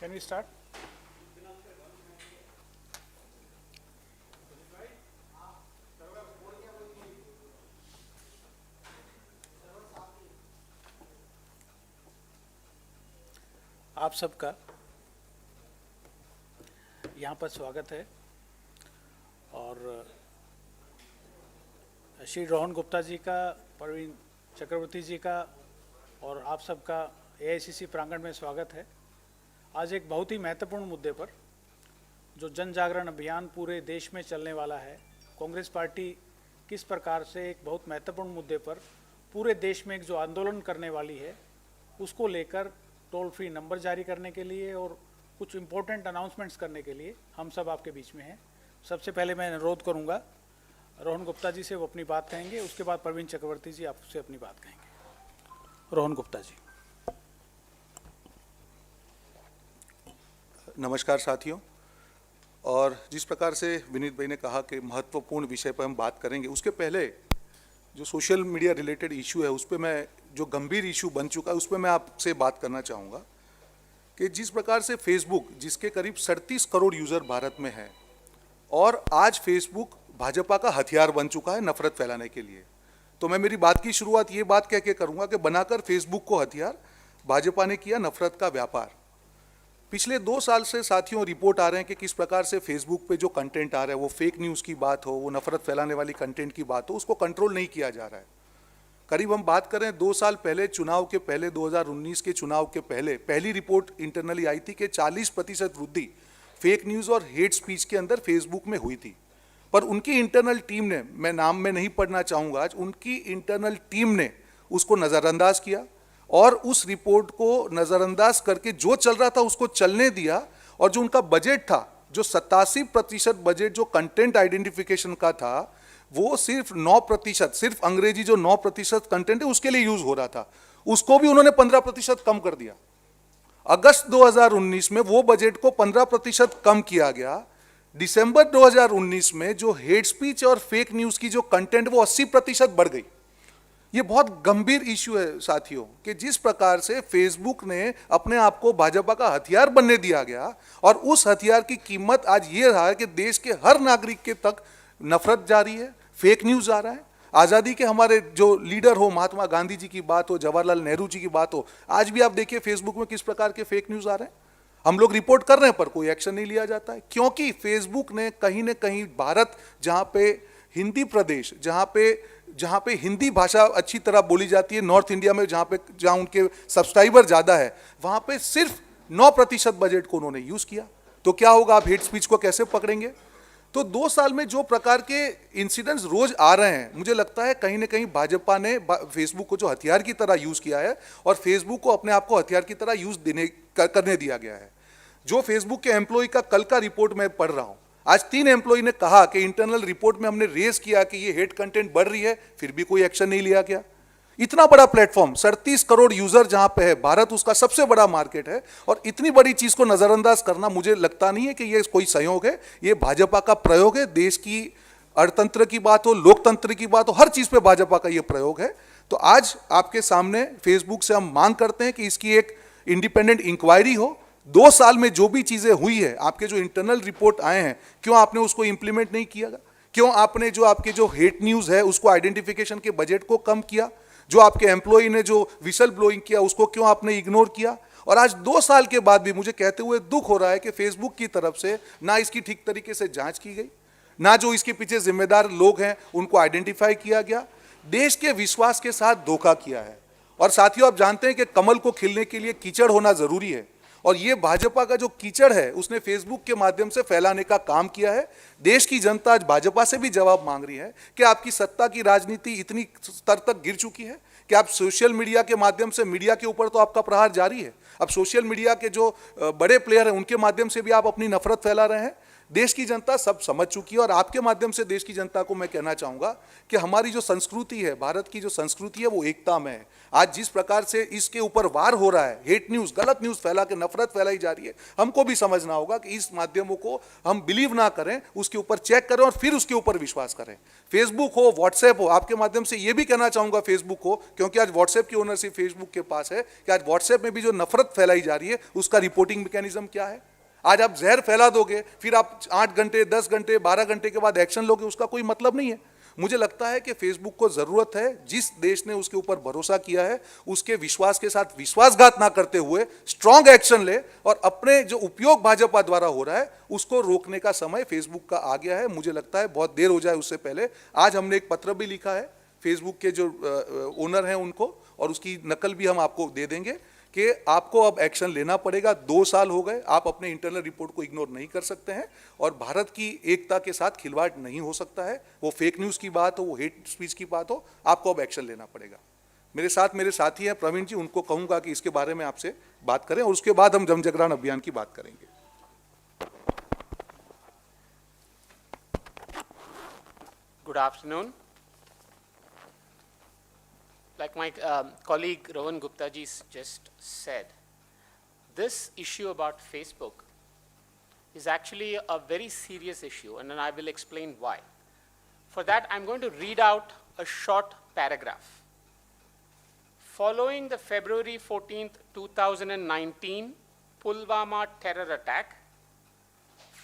Can we start? आप सबका यहाँ पर स्वागत है और श्री रोहन गुप्ता जी का, प्रवीण चक्रवर्ती जी का और आप सबका एआईसीसी प्रांगण में स्वागत है। आज एक बहुत ही महत्वपूर्ण मुद्दे पर जो जन जागरण अभियान पूरे देश में चलने वाला है, कांग्रेस पार्टी किस प्रकार से एक बहुत महत्वपूर्ण मुद्दे पर पूरे देश में एक जो आंदोलन करने वाली है उसको लेकर टोल फ्री नंबर जारी करने के लिए और कुछ इम्पोर्टेंट अनाउंसमेंट्स करने के लिए हम सब आपके बीच में हैं। सबसे पहले मैं अनुरोध करूंगा रोहन गुप्ता जी से, वो अपनी बात कहेंगे, उसके बाद प्रवीण चक्रवर्ती जी आपसे अपनी बात कहेंगे। रोहन गुप्ता जी। नमस्कार साथियों। और जिस प्रकार से विनीत भाई ने कहा कि महत्वपूर्ण विषय पर हम बात करेंगे, उसके पहले जो सोशल मीडिया रिलेटेड इशू है उस पर मैं, जो गंभीर इशू बन चुका है उस पर मैं आपसे बात करना चाहूँगा कि जिस प्रकार से फेसबुक, जिसके करीब 37 करोड़ यूज़र भारत में है, और आज फेसबुक भाजपा का हथियार बन चुका है नफरत फैलाने के लिए। तो मैं मेरी बात की शुरुआत ये बात कह के करूँगा कि बनाकर फेसबुक को हथियार भाजपा ने किया नफरत का व्यापार। पिछले 2 साल से साथियों रिपोर्ट आ रहे हैं कि किस प्रकार से फेसबुक पे जो कंटेंट आ रहा है, वो फेक न्यूज़ की बात हो, वो नफरत फैलाने वाली कंटेंट की बात हो, उसको कंट्रोल नहीं किया जा रहा है। करीब हम बात करें 2 साल पहले, चुनाव के पहले, 2019 के चुनाव के पहले पहली रिपोर्ट इंटरनली आई थी कि 40% वृद्धि फेक न्यूज़ और हेट स्पीच के अंदर फेसबुक में हुई थी। पर उनकी इंटरनल टीम ने, मैं नाम में नहीं पढ़ना चाहूँगा आज, उनकी इंटरनल टीम ने उसको नज़रअंदाज किया और उस रिपोर्ट को नज़रअंदाज करके जो चल रहा था उसको चलने दिया। और जो उनका बजट था, जो 87% बजट जो कंटेंट आइडेंटिफिकेशन का था, वो सिर्फ 9%, सिर्फ अंग्रेजी जो 9% कंटेंट है उसके लिए यूज हो रहा था, उसको भी उन्होंने 15% कम कर दिया। अगस्त 2019 में वो बजट को 15% कम किया गया। दिसंबर 2019 में जो हेट स्पीच और फेक न्यूज़ की जो कंटेंट वो 80% बढ़ गई। ये बहुत गंभीर इश्यू है साथियों कि जिस प्रकार से फेसबुक ने अपने आप को भाजपा का हथियार बनने दिया गया, और उस हथियार की कीमत आज ये रहा है कि देश के हर नागरिक के तक नफरत जारी है, फेक न्यूज़ आ रहा है। आज़ादी के हमारे जो लीडर हो, महात्मा गांधी जी की बात हो, जवाहरलाल नेहरू जी की बात हो, आज भी आप देखिए फेसबुक में किस प्रकार के फेक न्यूज़ आ रहे हैं। हम लोग रिपोर्ट कर रहे हैं पर कोई एक्शन नहीं लिया जाता है, क्योंकि फेसबुक ने कहीं ना कहीं भारत, जहाँ पे हिंदी प्रदेश, जहाँ पे हिंदी भाषा अच्छी तरह बोली जाती है, नॉर्थ इंडिया में जहाँ उनके सब्सक्राइबर ज़्यादा है, वहाँ पे सिर्फ 9% बजट को उन्होंने यूज़ किया। तो क्या होगा, आप हेट स्पीच को कैसे पकड़ेंगे? तो 2 साल में जो प्रकार के इंसिडेंट्स रोज आ रहे हैं, मुझे लगता है कहीं ना कहीं भाजपा ने फेसबुक को जो हथियार की तरह यूज़ किया है और फेसबुक को अपने आप को हथियार की तरह यूज़ करने दिया गया है। जो फेसबुक के एम्प्लॉय का कल का रिपोर्ट मैं पढ़ रहा हूँ, आज 3 एम्प्लॉय ने कहा कि इंटरनल रिपोर्ट में हमने रेज किया कि ये हेट कंटेंट बढ़ रही है, फिर भी कोई एक्शन नहीं लिया गया। इतना बड़ा प्लेटफॉर्म, 37 करोड़ यूजर जहां पे है, भारत उसका सबसे बड़ा मार्केट है, और इतनी बड़ी चीज को नजरअंदाज करना मुझे लगता नहीं है कि ये कोई संयोग है, ये भाजपा का प्रयोग है। देश की अर्थतंत्र की बात हो, लोकतंत्र की बात हो, हर चीज पे भाजपा का ये प्रयोग है। तो आज आपके सामने फेसबुक से हम मांग करते हैं कि इसकी एक इंडिपेंडेंट इंक्वायरी हो। 2 साल में जो भी चीजें हुई है, आपके जो इंटरनल रिपोर्ट आए हैं, क्यों आपने उसको इंप्लीमेंट नहीं किया? क्यों आपने जो आपके जो हेट न्यूज़ है उसको आइडेंटिफिकेशन के बजट को कम किया? जो आपके एम्प्लॉय ने जो विसल ब्लोइंग किया उसको क्यों आपने इग्नोर किया? और आज 2 साल के बाद भी मुझे कहते हुए दुख हो रहा है कि फेसबुक की तरफ से ना इसकी ठीक तरीके से जांच की गई, ना जो इसके पीछे जिम्मेदार लोग हैं उनको आइडेंटिफाई किया गया। देश के विश्वास के साथ धोखा किया है। और साथियों, आप जानते हैं कि कमल को खिलने के लिए कीचड़ होना जरूरी है, और ये भाजपा का जो कीचड़ है उसने फेसबुक के माध्यम से फैलाने का काम किया है। देश की जनता आज भाजपा से भी जवाब मांग रही है कि आपकी सत्ता की राजनीति इतनी स्तर तक गिर चुकी है कि आप सोशल मीडिया के माध्यम से, मीडिया के ऊपर तो आपका प्रहार जारी है, अब सोशल मीडिया के जो बड़े प्लेयर हैं उनके माध्यम से भी आप अपनी नफरत फैला रहे हैं। देश की जनता सब समझ चुकी है और आपके माध्यम से देश की जनता को मैं कहना चाहूँगा कि हमारी जो संस्कृति है, भारत की जो संस्कृति है वो एकता में है। आज जिस प्रकार से इसके ऊपर वार हो रहा है, हेट न्यूज़, गलत न्यूज़ फैला के नफरत फैलाई जा रही है, हमको भी समझना होगा कि इस माध्यमों को हम बिलीव ना करें, उसके ऊपर चेक करें और फिर उसके ऊपर विश्वास करें। फेसबुक हो, व्हाट्सएप हो, आपके माध्यम से ये भी कहना चाहूँगा फेसबुक को, क्योंकि आज व्हाट्सएप की ओनरशिप फेसबुक के पास है, कि आज व्हाट्सएप में भी जो नफरत फैलाई जा रही है उसका रिपोर्टिंग मैकेनिज्म क्या है। आज आप जहर फैला दोगे, फिर आप 8 घंटे, 10 घंटे, 12 घंटे के बाद एक्शन लोगे, उसका कोई मतलब नहीं है। मुझे लगता है कि फेसबुक को जरूरत है, जिस देश ने उसके ऊपर भरोसा किया है उसके विश्वास के साथ विश्वासघात ना करते हुए स्ट्रांग एक्शन ले और अपने जो उपयोग भाजपा द्वारा हो रहा है उसको रोकने का समय फेसबुक का आ गया है। मुझे लगता है बहुत देर हो जाए उससे पहले। आज हमने एक पत्र भी लिखा है फेसबुक के जो ओनर हैं उनको, और उसकी नकल भी हम आपको दे देंगे कि आपको अब एक्शन लेना पड़ेगा। 2 साल हो गए, आप अपने इंटरनल रिपोर्ट को इग्नोर नहीं कर सकते हैं और भारत की एकता के साथ खिलवाड़ नहीं हो सकता है। वो फेक न्यूज़ की बात हो, वो हेट स्पीच की बात हो, आपको अब एक्शन लेना पड़ेगा। मेरे साथ मेरे साथी हैं प्रवीण जी, उनको कहूँगा कि इसके बारे में आपसे बात करें और उसके बाद हम जनजागरण अभियान की बात करेंगे। Good afternoon. Like my colleague Rohan Gupta ji just said, this issue about Facebook is actually a very serious issue, and then I will explain why. For that, I'm going to read out a short paragraph. Following the February 14th, 2019 Pulwama terror attack,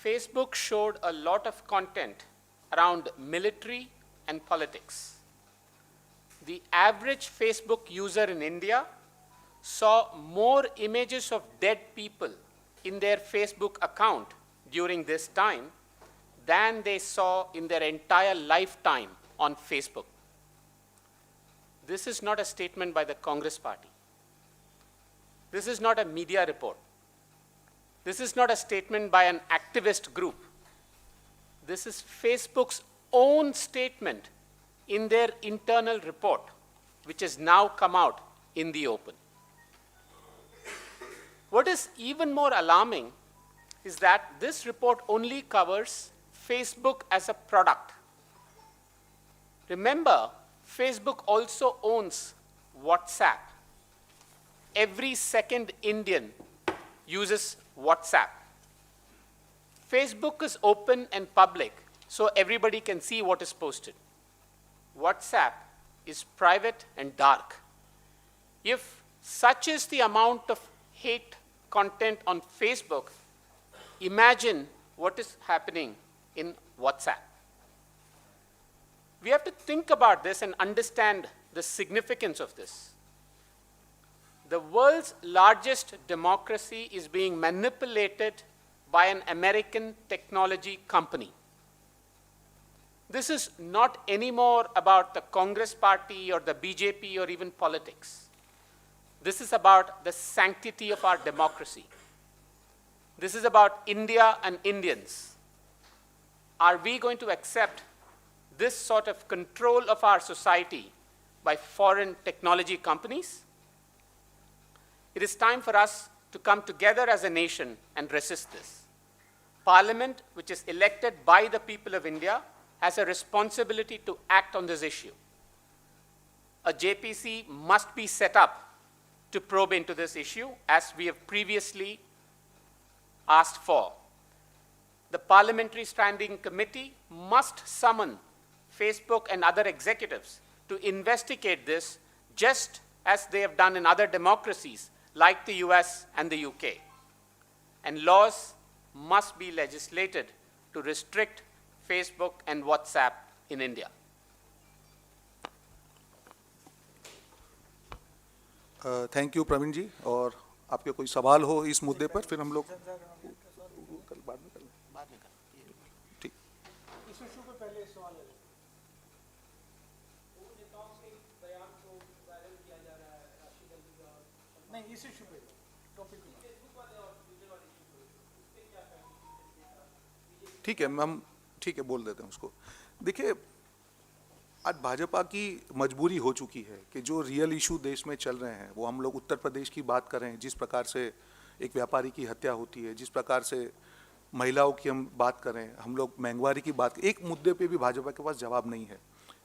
Facebook showed a lot of content around military and politics. The average Facebook user in India saw more images of dead people in their Facebook account during this time than they saw in their entire lifetime on Facebook. This is not a statement by the Congress Party. This is not a media report. This is not a statement by an activist group. This is Facebook's own statement in their internal report, which has now come out in the open. What is even more alarming is that this report only covers Facebook as a product. Remember, Facebook also owns WhatsApp. Every second Indian uses WhatsApp. Facebook is open and public, so everybody can see what is posted. WhatsApp is private and dark. If such is the amount of hate content on Facebook, imagine what is happening in WhatsApp. We have to think about this and understand the significance of this. The world's largest democracy is being manipulated by an American technology company. This is not anymore about the Congress Party or the BJP or even politics. This is about the sanctity of our democracy. This is about India and Indians. Are we going to accept this sort of control of our society by foreign technology companies? It is time for us to come together as a nation and resist this. Parliament, which is elected by the people of India, has a responsibility to act on this issue. A JPC must be set up to probe into this issue, as we have previously asked for. The Parliamentary Standing Committee must summon Facebook and other executives to investigate this, just as they have done in other democracies like the US and the UK. And laws must be legislated to restrict Facebook and WhatsApp in India. Thank you Praveen ji. और आपके कोई सवाल हो इस मुद्दे पर, फिर हम लोग कल बाद में ठीक। इस इशू पे पहले सवाल ले लें। नहीं, इस इशू पे टॉपिक ठीक है, हम ठीक है बोल देते हैं उसको। देखिए, आज भाजपा की मजबूरी हो चुकी है कि जो रियल इशू देश में चल रहे हैं, वो हम लोग उत्तर प्रदेश की बात करें, जिस प्रकार से एक व्यापारी की हत्या होती है, जिस प्रकार से महिलाओं की हम बात करें, हम लोग महंगाई की बात करें, एक मुद्दे पे भी भाजपा के पास जवाब नहीं है।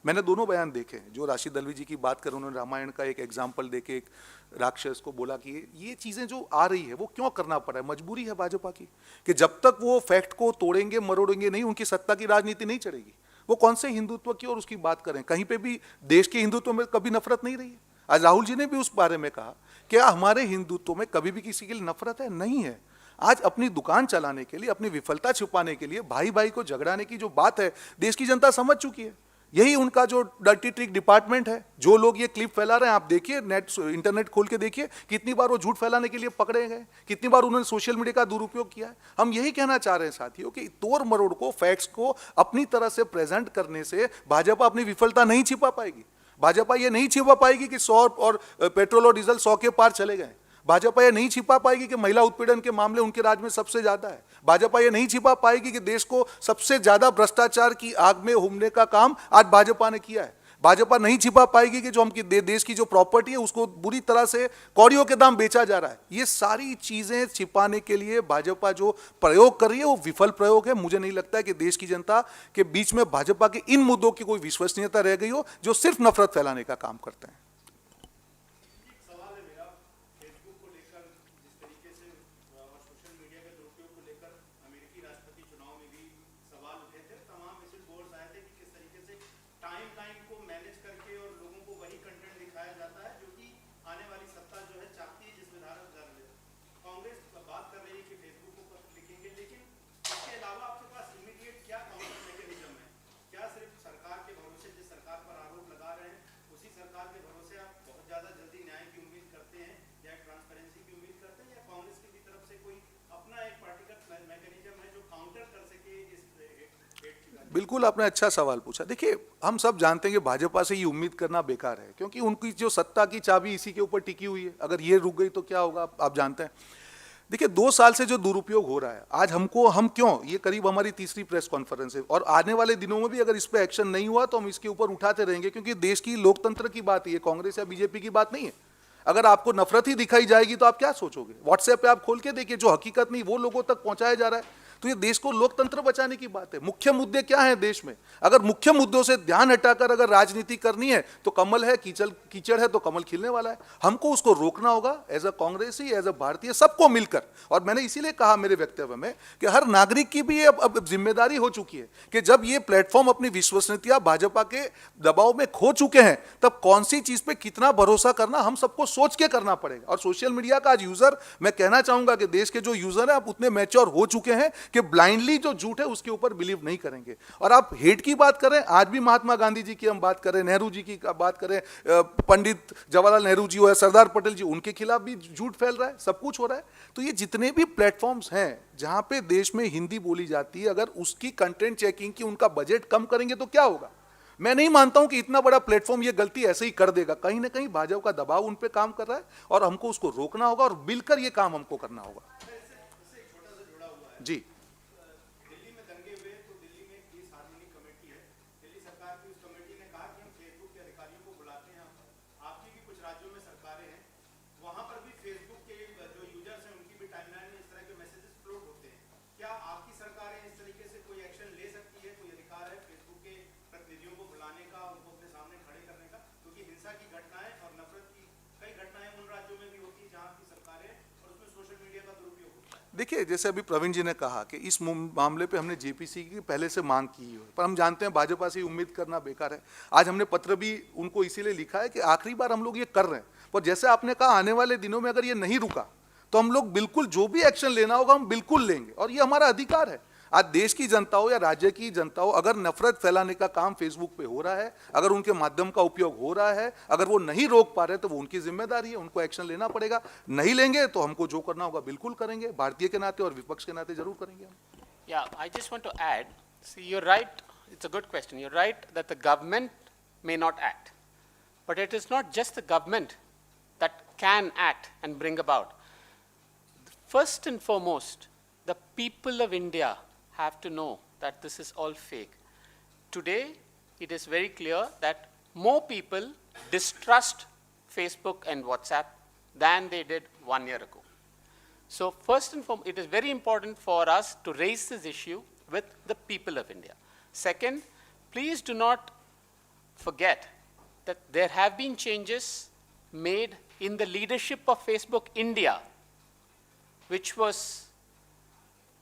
मैंने दोनों बयान देखे, जो राशिद दलवी जी की बात करें, उन्होंने रामायण का एक एग्जाम्पल देके एक राक्षस को बोला कि ये चीज़ें जो आ रही है वो क्यों करना पड़ा है, मजबूरी है भाजपा की कि जब तक वो फैक्ट को तोड़ेंगे मरोड़ेंगे नहीं, उनकी सत्ता की राजनीति नहीं चलेगी। वो कौन से हिंदुत्व की और उसकी बात करें, कहीं पे भी देश के हिंदुत्व में कभी नफरत नहीं रही है। आज राहुल जी ने भी उस बारे में कहा क्या हमारे हिंदुत्व में कभी भी किसी के लिए नफरत है? नहीं है। आज अपनी दुकान चलाने के लिए, अपनी विफलता छुपाने के लिए भाई भाई को झगड़ाने की जो बात है, देश की जनता समझ चुकी है। यही उनका जो डर्टी ट्रिक डिपार्टमेंट है। जो लोग ये क्लिप फैला रहे हैं, आप देखिए, इंटरनेट खोल के देखिए, कितनी बार वो झूठ फैलाने के लिए पकड़े गए, कितनी बार उन्होंने सोशल मीडिया का दुरुपयोग किया है। हम यही कहना चाह रहे हैं साथियों कि तोड़ मरोड़ को, फैक्ट्स को अपनी तरह से प्रेजेंट करने से भाजपा अपनी विफलता नहीं छिपा पाएगी। भाजपा ये नहीं छिपा पाएगी कि 100 और पेट्रोल और डीजल 100 के पार चले गए। भाजपा ये नहीं छिपा पाएगी कि महिला उत्पीड़न के मामले उनके राज्य में सबसे ज्यादा है। भाजपा ये नहीं छिपा पाएगी कि देश को सबसे ज्यादा भ्रष्टाचार की आग में उमने का काम आज भाजपा ने किया है। भाजपा नहीं छिपा पाएगी कि जो हम देश की जो प्रॉपर्टी है उसको बुरी तरह से कौड़ियों के दाम बेचा जा रहा है। ये सारी चीजें छिपाने के लिए भाजपा जो प्रयोग कर रही है वो विफल प्रयोग है। मुझे नहीं लगता है कि देश की जनता के बीच में भाजपा के इन मुद्दों की कोई विश्वसनीयता रह गई हो जो सिर्फ नफरत फैलाने का काम करते हैं। बिल्कुल, आपने अच्छा सवाल पूछा। देखिए, हम सब जानते हैं कि भाजपा से ये उम्मीद करना बेकार है, क्योंकि उनकी जो सत्ता की चाबी इसी के ऊपर टिकी हुई है। अगर ये रुक गई तो क्या होगा, आप जानते हैं। देखिए, 2 साल से जो दुरुपयोग हो रहा है, आज हम क्यों, ये करीब हमारी तीसरी प्रेस कॉन्फ्रेंस है, और आने वाले दिनों में भी अगर इस पर एक्शन नहीं हुआ तो हम इसके ऊपर उठाते रहेंगे, क्योंकि देश की लोकतंत्र की बात है, कांग्रेस या बीजेपी की बात नहीं है। अगर आपको नफरत ही दिखाई जाएगी तो आप क्या सोचोगे? व्हाट्सएप पे आप खोल के देखिए, जो हकीकत नहीं वो लोगों तक पहुंचाया जा रहा है। तो ये देश को लोकतंत्र बचाने की बात है। मुख्य मुद्दे क्या है देश में? अगर मुख्य मुद्दों से ध्यान हटाकर अगर राजनीति करनी है तो कमल है, कीचड़ है तो कमल खिलने वाला है। हमको उसको रोकना होगा, एज अ कांग्रेसी, एज अ भारतीय, सबको मिलकर। और मैंने इसीलिए कहा मेरे वक्तव्य में कि हर नागरिक की भी अब जिम्मेदारी हो चुकी है कि जब ये प्लेटफॉर्म अपनी विश्वसनीयता भाजपा के दबाव में खो चुके हैं, तब कौन सी चीज पे कितना भरोसा करना हम सबको सोच के करना पड़ेगा। और सोशल मीडिया का आज यूजर, मैं कहना चाहूंगा कि देश के जो यूजर है, आप उतने मैच्योर हो चुके हैं कि ब्लाइंडली जो झूठ है उसके ऊपर बिलीव नहीं करेंगे। और आप हेट की बात करें, आज भी महात्मा गांधी जी की हम बात करें, नेहरू जी की बात करें, पंडित जवाहरलाल नेहरू जी हो या सरदार पटेल जी, उनके खिलाफ भी झूठ फैल रहा है, सब कुछ हो रहा है। तो ये जितने भी प्लेटफॉर्म्स हैं जहां पे देश में हिंदी बोली जाती है, अगर उसकी कंटेंट चेकिंग की उनका बजट कम करेंगे तो क्या होगा? मैं नहीं मानता हूं कि इतना बड़ा प्लेटफॉर्म ये गलती ऐसे ही कर देगा। कहीं ना कहीं भाजपा का दबाव उन पे काम कर रहा है और हमको उसको रोकना होगा और मिलकर ये काम हमको करना होगा। जी, देखिए, जैसे अभी प्रवीण जी ने कहा कि इस मामले पे हमने जेपीसी की पहले से मांग की है, पर हम जानते हैं भाजपा से उम्मीद करना बेकार है। आज हमने पत्र भी उनको इसीलिए लिखा है कि आखिरी बार हम लोग ये कर रहे हैं, पर जैसे आपने कहा आने वाले दिनों में अगर ये नहीं रुका तो हम लोग बिल्कुल जो भी एक्शन लेना होगा हम बिल्कुल लेंगे, और ये हमारा अधिकार है। आज देश की जनता हो या राज्य की जनता हो, अगर नफरत फैलाने का काम फेसबुक पे हो रहा है, अगर उनके माध्यम का उपयोग हो रहा है, अगर वो नहीं रोक पा रहे तो वो उनकी जिम्मेदारी है, उनको एक्शन लेना पड़ेगा। नहीं लेंगे तो हमको जो करना होगा बिल्कुल करेंगे, भारतीय के नाते और विपक्ष के नाते जरूर करेंगे हम। Yeah, I just want to add, see, you're right, it's a good question. You're right that the government may not act, but it is not just the government that can act and bring about. First and foremost, the people of India have to know that this is all fake. Today, it is very clear that more people distrust Facebook and WhatsApp than they did 1 year ago. So first and foremost, it is very important for us to raise this issue with the people of India. Second, please do not forget that there have been changes made in the leadership of Facebook India, which was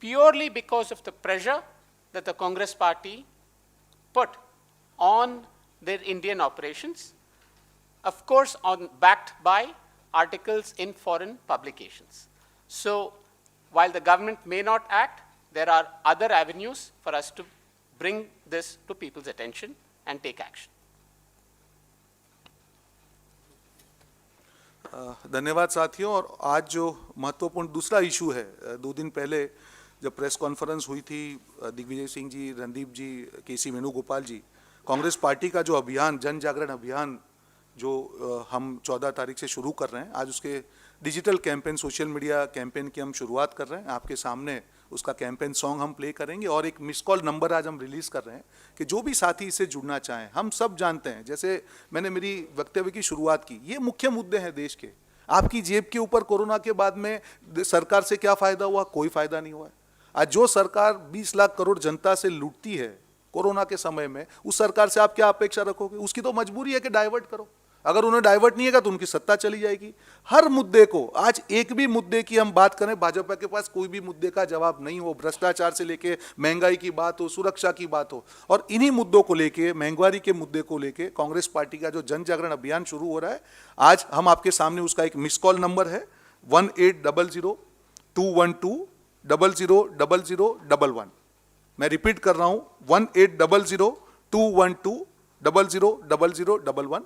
purely because of the pressure that the Congress party put on their Indian operations, of course, backed by articles in foreign publications. So while the government may not act, there are other avenues for us to bring this to people's attention and take action. धन्यवाद साथियों। और आज जो महत्वपूर्ण दूसरा issue है, 2 दिन पहले जब प्रेस कॉन्फ्रेंस हुई थी, दिग्विजय सिंह जी, रणदीप जी, केसी वेणुगोपाल जी, कांग्रेस पार्टी का जो अभियान, जन जागरण अभियान जो हम 14 तारीख से शुरू कर रहे हैं, आज उसके digital campaign, social media campaign की हम शुरुआत कर रहे हैं। आपके सामने उसका कैंपेन सॉन्ग हम प्ले करेंगे और एक मिस कॉल नंबर आज हम रिलीज़ कर रहे हैं कि जो भी साथी इससे जुड़ना चाहें। हम सब जानते हैं, जैसे मैंने मेरी वक्तव्य की शुरुआत की, ये मुख्य मुद्दे हैं देश के। आपकी जेब के ऊपर कोरोना के बाद में सरकार से क्या फ़ायदा हुआ? कोई फ़ायदा नहीं हुआ है। आज जो सरकार 20 लाख करोड़ जनता से लूटती है कोरोना के समय में, उस सरकार से आप क्या अपेक्षा रखोगे? उसकी तो मजबूरी है कि डाइवर्ट करो। अगर उन्हें डाइवर्ट नहीं है तो उनकी सत्ता चली जाएगी। हर मुद्दे को, आज एक भी मुद्दे की हम बात करें, भाजपा के पास कोई भी मुद्दे का जवाब नहीं हो। भ्रष्टाचार से लेके महंगाई की बात हो, सुरक्षा की बात हो, और इन्हीं मुद्दों को लेके, महंगाई के मुद्दे को लेके कांग्रेस पार्टी का जो जन जागरण अभियान शुरू हो रहा है, आज हम आपके सामने उसका एक मिस कॉल नंबर है 1800-212-000011। मैं रिपीट कर रहा हूं, 1800-212-000011।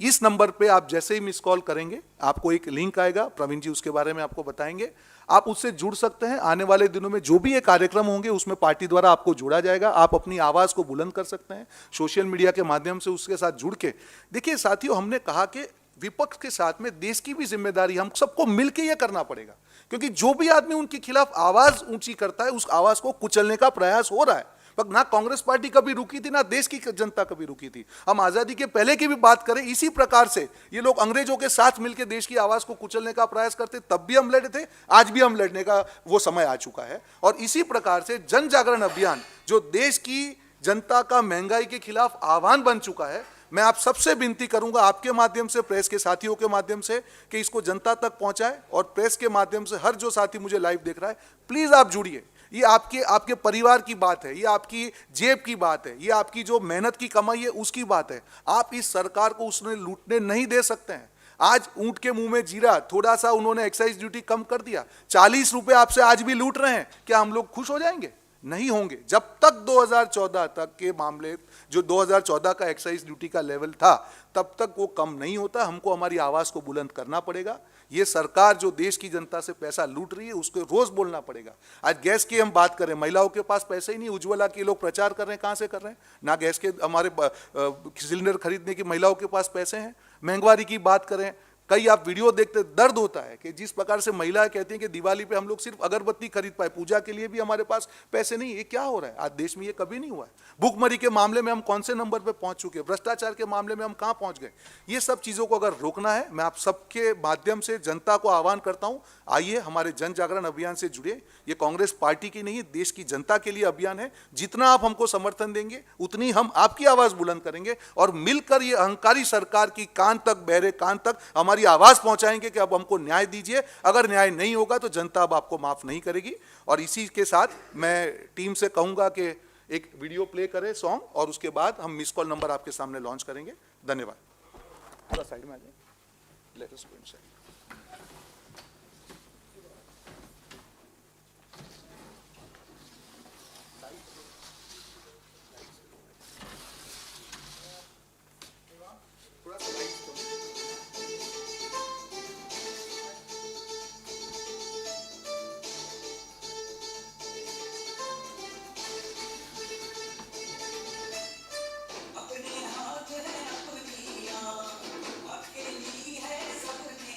इस नंबर पे आप जैसे ही मिस कॉल करेंगे, आपको एक लिंक आएगा, प्रवीण जी उसके बारे में आपको बताएंगे। आप उससे जुड़ सकते हैं। आने वाले दिनों में जो भी ये कार्यक्रम होंगे उसमें पार्टी द्वारा आपको जोड़ा जाएगा। आप अपनी आवाज़ को बुलंद कर सकते हैं सोशल मीडिया के माध्यम से उसके साथ जुड़ के। देखिए साथियों, हमने कहा कि विपक्ष के साथ में देश की भी जिम्मेदारी, हम सबको मिलकर यह करना पड़ेगा, क्योंकि जो भी आदमी उनके खिलाफ आवाज़ ऊंची करता है, उस आवाज़ को कुचलने का प्रयास हो रहा है। पर ना कांग्रेस पार्टी कभी रुकी थी, ना देश की जनता कभी रुकी थी। हम आजादी के पहले की भी बात करें, इसी प्रकार से ये लोग अंग्रेजों के साथ मिलकर देश की आवाज को कुचलने का प्रयास करते, तब भी हम लड़े थे, आज भी हम लड़ने का वो समय आ चुका है। और इसी प्रकार से जन जागरण अभियान जो देश की जनता का महंगाई के खिलाफ आह्वान बन चुका है, मैं आप सबसे विनती करूंगा, आपके माध्यम से, प्रेस के साथियों के माध्यम से, कि इसको जनता तक पहुंचाएं। और प्रेस के माध्यम से हर जो साथी मुझे लाइव देख रहा है, प्लीज आप जुड़िए। ये आपके परिवार की बात है, ये आपकी जेब की बात है, ये आपकी जो मेहनत की कमाई है उसकी बात है। आप इस सरकार को उसने लूटने नहीं दे सकते हैं। आज ऊंट के मुंह में जीरा, थोड़ा सा उन्होंने एक्साइज ड्यूटी कम कर दिया, 40 रुपए आपसे आज भी लूट रहे हैं, क्या हम लोग खुश हो जाएंगे? नहीं होंगे। जब तक 2014 तक के मामले, जो 2014 का एक्साइज ड्यूटी का लेवल था, तब तक वो कम नहीं होता। हमको हमारी आवाज को बुलंद करना पड़ेगा। ये सरकार जो देश की जनता से पैसा लूट रही है, उसको रोज बोलना पड़ेगा। आज गैस की हम बात करें, महिलाओं के पास पैसे ही नहीं, उज्ज्वला के लोग प्रचार कर रहे हैं, कहां से कर रहे हैं? ना गैस के, हमारे सिलेंडर खरीदने की महिलाओं के पास पैसे हैं। महंगाई की बात करें, कई आप वीडियो देखते दर्द होता है कि जिस प्रकार से महिलाएं कहती हैं कि दिवाली पे हम लोग सिर्फ अगरबत्ती खरीद पाए, पूजा के लिए भी हमारे पास पैसे नहीं। ये क्या हो रहा है? आज देश में ये कभी नहीं हुआ है। भूखमरी के मामले में हम कौन से नंबर पे पहुंच चुके हैं? भ्रष्टाचार के मामले में हम कहां पहुंच गए? ये सब चीजों को अगर रोकना है, मैं आप सबके माध्यम से जनता को आह्वान करता हूं, आइए हमारे जन जागरण अभियान से जुड़िए। ये कांग्रेस पार्टी की नहीं, देश की जनता के लिए अभियान है। जितना आप हमको समर्थन देंगे, उतनी हम आपकी आवाज बुलंद करेंगे और मिलकर ये अहंकारी सरकार की कान तक, बहरे कान तक हमारी आवाज पहुंचाएंगे कि अब हमको न्याय दीजिए। अगर न्याय नहीं होगा तो जनता अब आपको माफ नहीं करेगी। और इसी के साथ मैं टीम से कहूंगा कि एक वीडियो प्ले करें सॉन्ग, और उसके बाद हम मिस कॉल नंबर आपके सामने लॉन्च करेंगे। धन्यवाद। थोड़ा साइड में आ जाए। Let us go inside. अपने हाथ है अपनी आँख, अकेली है सबने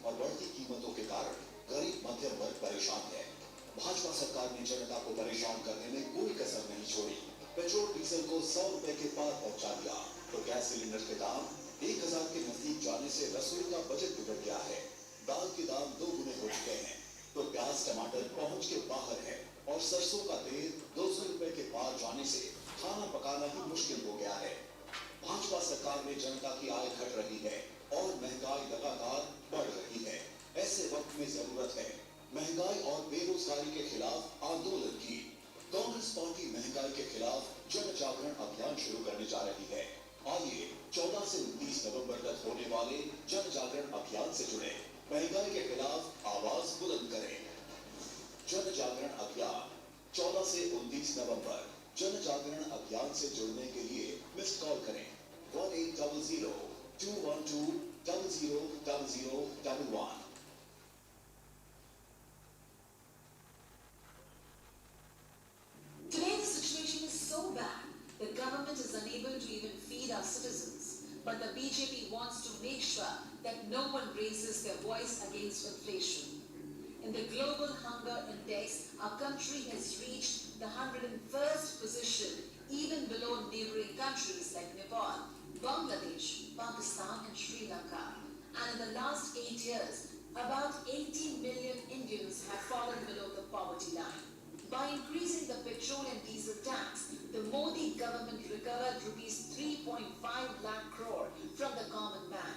और बढ़ती कीमतों के कारण गरीब मध्यम वर्ग परेशान है। भाजपा सरकार ने जनता को परेशान करने में कोई कसर नहीं छोड़ी। पेट्रोल डीजल को 100 रुपए के पार पहुंचा दिया तो गैस सिलेंडर के दाम 1000 के नजदीक जाने से रसोई का बजट बिगड़ गया है। दाल के दाम 2 गुने हो चुके हैं तो प्याज टमाटर पहुंच के बाहर है और सरसों का तेल 200 रुपए के पार जाने से खाना पकाना ही मुश्किल हो गया है। भाजपा सरकार में जनता की आय घट रही है और महंगाई लगातार बढ़ रही है। ऐसे वक्त में जरूरत है महंगाई और बेरोजगारी के खिलाफ आंदोलन की। कांग्रेस पार्टी महंगाई के खिलाफ जन जागरण अभियान शुरू करने जा रही है। आइए 14 से 29 नवंबर तक होने वाले जन जागरण अभियान से जुड़े, महंगाई के खिलाफ आवाज बुलंद करें। जन जागरण अभियान 14 से 29 नवंबर। जन जागरण अभियान से जुड़ने के लिए मिस्ड कॉल करें 1800-212-000011। Today the situation is so bad, the government is unable to even feed our citizens. But the BJP wants to make sure that no one raises their voice against inflation. In the Global Hunger Index, our country has reached the 101st position, even below neighboring countries like Nepal, Bangladesh, Pakistan and Sri Lanka. And in the last 8 years, about 18 million Indians have fallen below the poverty line. By increasing the petrol and diesel tax, the Modi government recovered rupees 3.5 lakh crore from the common man.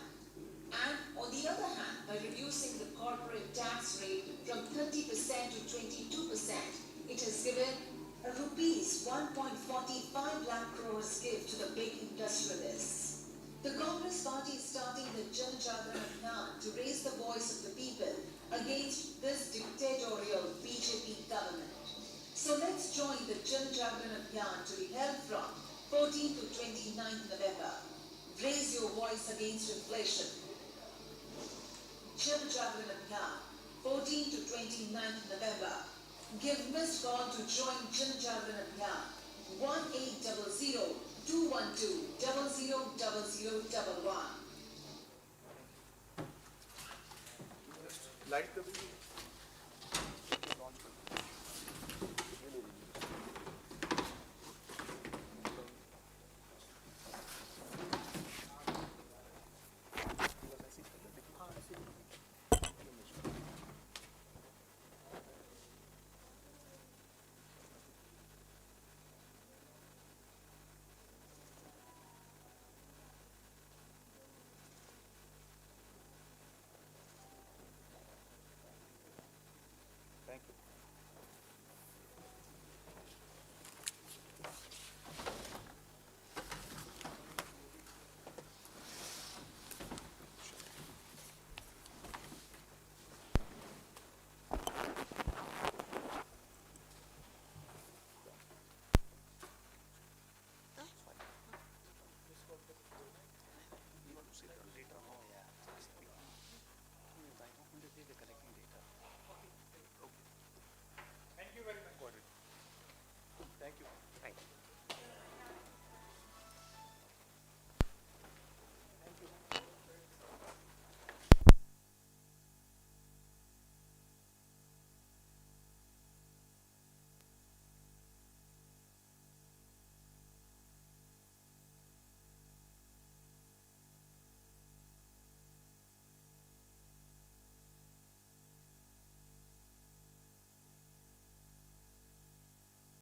And on the other hand, by reducing the corporate tax rate from 30% to 22%, it has given a rupees 1.45 lakh crores gift to the big industrialists. The Congress party is starting the Jan Jagran Abhiyan to raise the voice of the people against this dictatorial BJP government. So let's join the Jan Jagran Abhiyan to be held from 14th to 29th November. Raise your voice against inflation. Jan Jagran Abhiyan, 14th to 29th November. Give missed call to join Jan Jagran Abhiyan. 1800-212-000011. Light